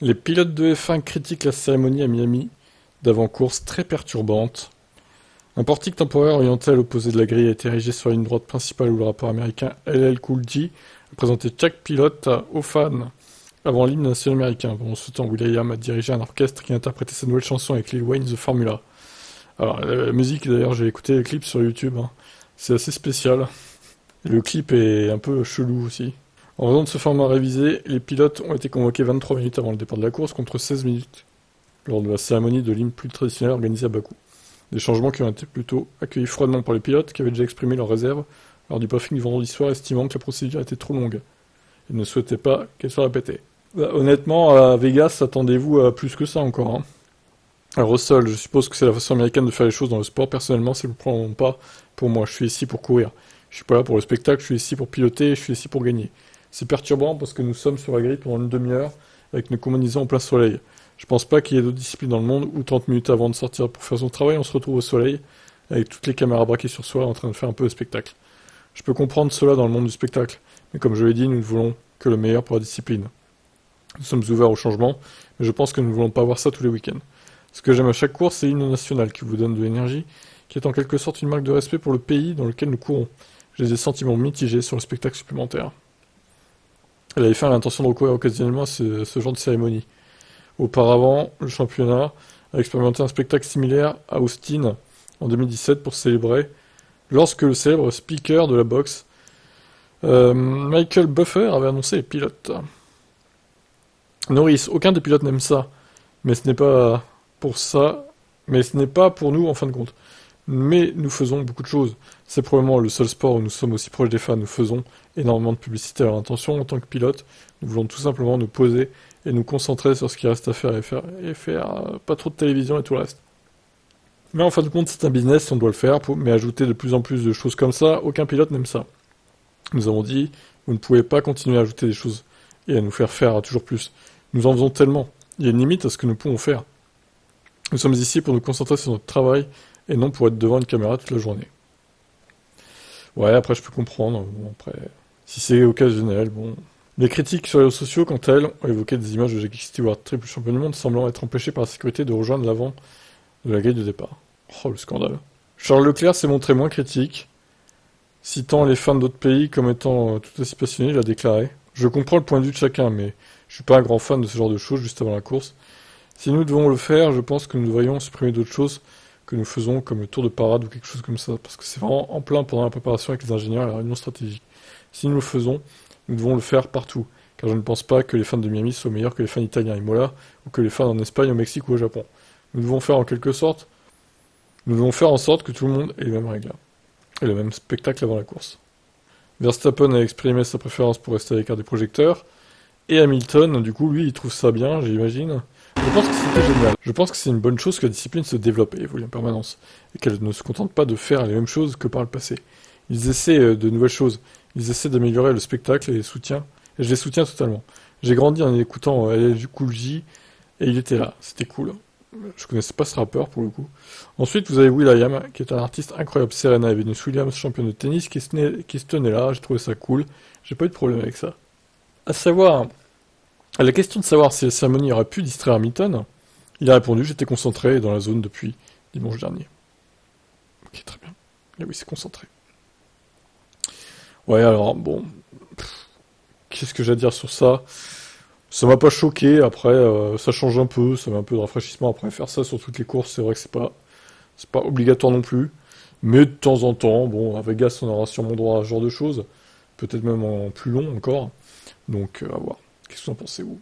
Les pilotes de F1 critiquent la cérémonie à Miami d'avant-course très perturbante. Un portique temporaire orienté à l'opposé de la grille a été érigé sur la ligne droite principale où le rappeur américain LL Cool J a présenté chaque pilote aux fans avant l'hymne national américain. Pendant ce temps, will.i.am a dirigé un orchestre qui a interprété sa nouvelle chanson avec Lil Wayne, The Formula. Alors, la musique, d'ailleurs, j'ai écouté le clip sur YouTube, hein. C'est assez spécial. Et le clip est un peu chelou aussi. En raison de ce format révisé, les pilotes ont été convoqués 23 minutes avant le départ de la course contre 16 minutes lors de la cérémonie de l'hymne plus traditionnelle organisée à Bakou. Des changements qui ont été plutôt accueillis froidement par les pilotes qui avaient déjà exprimé leurs réserves lors du briefing du vendredi soir, estimant que la procédure était trop longue et ne souhaitaient pas qu'elle soit répétée. Honnêtement, à Vegas, attendez-vous à plus que ça encore, hein. Alors Russell, je suppose que c'est la façon américaine de faire les choses dans le sport. Personnellement, c'est le plan pas pour moi. Je suis ici pour courir. Je suis pas là pour le spectacle, je suis ici pour piloter, je suis ici pour gagner. C'est perturbant parce que nous sommes sur la grille pendant une demi-heure avec une combinaison en plein soleil. Je pense pas qu'il y ait d'autres disciplines dans le monde où 30 minutes avant de sortir pour faire son travail, on se retrouve au soleil avec toutes les caméras braquées sur soi en train de faire un peu de spectacle. Je peux comprendre cela dans le monde du spectacle, mais comme je l'ai dit, nous ne voulons que le meilleur pour la discipline. Nous sommes ouverts au changement, mais je pense que nous ne voulons pas voir ça tous les week-ends. Ce que j'aime à chaque course, c'est l'hymne national qui vous donne de l'énergie, qui est en quelque sorte une marque de respect pour le pays dans lequel nous courons. J'ai des sentiments mitigés sur le spectacle supplémentaire. Elle avait fait l'intention de recourir occasionnellement à ce genre de cérémonie. Auparavant, le championnat a expérimenté un spectacle similaire à Austin en 2017 pour célébrer, lorsque le célèbre speaker de la boxe, Michael Buffer, avait annoncé les pilotes. Norris, aucun des pilotes n'aime ça, mais ce n'est pas pour ça, mais ce n'est pas pour nous en fin de compte. Mais nous faisons beaucoup de choses. C'est probablement le seul sport où nous sommes aussi proches des fans. Nous faisons énormément de publicité à leur intention en tant que pilote. Nous voulons tout simplement nous poser et nous concentrer sur ce qui reste à faire et faire pas trop de télévision et tout le reste. Mais en fin de compte, c'est un business, on doit le faire, mais ajouter de plus en plus de choses comme ça, aucun pilote n'aime ça. Nous avons dit, vous ne pouvez pas continuer à ajouter des choses et à nous faire toujours plus. Nous en faisons tellement. Il y a une limite à ce que nous pouvons faire. Nous sommes ici pour nous concentrer sur notre travail et non pour être devant une caméra toute la journée. Ouais, après je peux comprendre. Bon, après, si c'est occasionnel, bon. Les critiques sur les réseaux sociaux, quant à elles, ont évoqué des images de Jackie Stewart, triple champion du monde, semblant être empêché par la sécurité de rejoindre l'avant de la grille de départ. Oh, le scandale. Charles Leclerc s'est montré moins critique, citant les fans d'autres pays comme étant tout aussi passionnés, il a déclaré: Je comprends le point de vue de chacun, mais je suis pas un grand fan de ce genre de choses juste avant la course. Si nous devons le faire, je pense que nous devrions supprimer d'autres choses que nous faisons, comme le tour de parade ou quelque chose comme ça, parce que c'est vraiment en plein pendant la préparation avec les ingénieurs et la réunion stratégique. Si nous le faisons, nous devons le faire partout, car je ne pense pas que les fans de Miami soient meilleurs que les fans italiens à Imola, ou que les fans en Espagne, au Mexique ou au Japon. Nous devons faire en sorte que tout le monde ait les mêmes règles, et le même spectacle avant la course. Verstappen a exprimé sa préférence pour rester à l'écart des projecteurs, et Hamilton, du coup, lui, il trouve ça bien, j'imagine. Je pense que c'était génial. Je pense que c'est une bonne chose que la discipline se développe et évolue en permanence, et qu'elle ne se contente pas de faire les mêmes choses que par le passé. Ils essaient de nouvelles choses, ils essaient d'améliorer le spectacle et je les soutiens totalement. J'ai grandi en écoutant LL Cool J, et il était là, c'était cool. Je connaissais pas ce rappeur pour le coup. Ensuite, vous avez will.i.am, qui est un artiste incroyable. Serena et Venus Williams, championne de tennis, qui se tenait là, j'ai trouvé ça cool. J'ai pas eu de problème avec ça. À savoir, à la question de savoir si la cérémonie aurait pu distraire Hamilton, il a répondu: j'étais concentré dans la zone depuis dimanche dernier. Ok, très bien. Et oui, c'est concentré. Ouais, alors, bon, qu'est-ce que j'ai à dire sur ça? Ça m'a pas choqué, après, ça change un peu, ça met un peu de rafraîchissement. Après, faire ça sur toutes les courses, c'est vrai que c'est pas obligatoire non plus. Mais de temps en temps, bon, à Vegas, on aura sûrement droit à ce genre de choses. Peut-être même en plus long encore. Donc, à voir. Qu'est-ce que vous en pensez, vous?